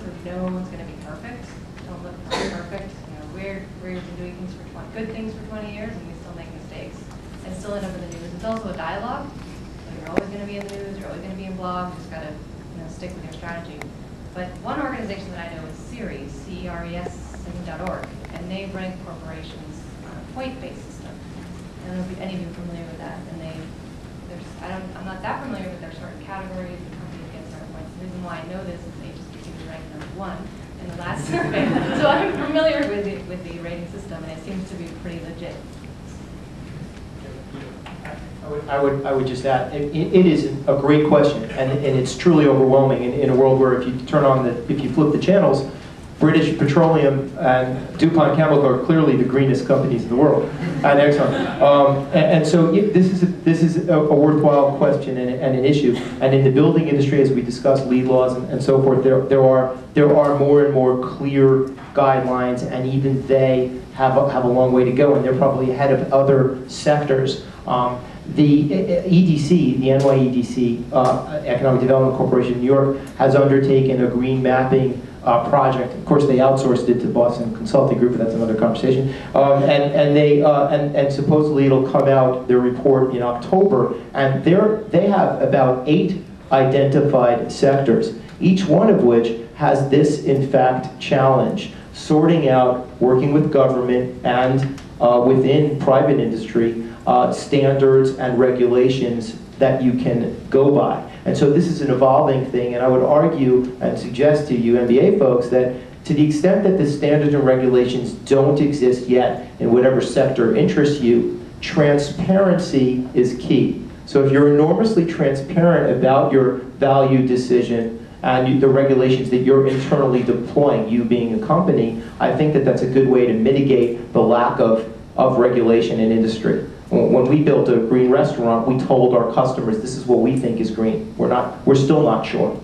sort of no one's going to be perfect. Don't look for perfect. You know, we've been doing things for good things for 20 years, and we still make mistakes and still end up in the news. It's also a dialogue. So you're always going to be in the news. You're always going to be in blogs. You just got to stick with your strategy. But one organization that I know is CERES, CERES.org, and they rank corporations on a point-based system. I don't know if any of you are familiar with that. And I'm not that familiar with their certain categories. The companies get certain points. The reason why I know this is they just became ranked #1 in the last survey. So I'm familiar with the rating system, and it seems to be pretty legit. I would just add, it is a great question, and it's truly overwhelming in a world where if you flip the channels, British Petroleum and DuPont Chemical are clearly the greenest companies in the world, and Exxon. And so this is a worthwhile question and an issue. And in the building industry, as we discussed lead laws and so forth, there are more and more clear guidelines, and even they have a long way to go, and they're probably ahead of other sectors. The EDC, the NYEDC, Economic Development Corporation in New York, has undertaken a green mapping project. Of course, they outsourced it to Boston Consulting Group, but that's another conversation. And supposedly it'll come out, their report, in October, and they have about 8 identified sectors, each one of which has this, in fact, challenge: sorting out, working with government and within private industry, standards and regulations that you can go by. And so this is an evolving thing, and I would argue and suggest to you MBA folks that to the extent that the standards and regulations don't exist yet in whatever sector interests you, transparency is key. So if you're enormously transparent about your value decision and the regulations that you're internally deploying, you being a company, I think that that's a good way to mitigate the lack of regulation in industry. When we built a green restaurant, we told our customers this is what we think is green. We're still not sure.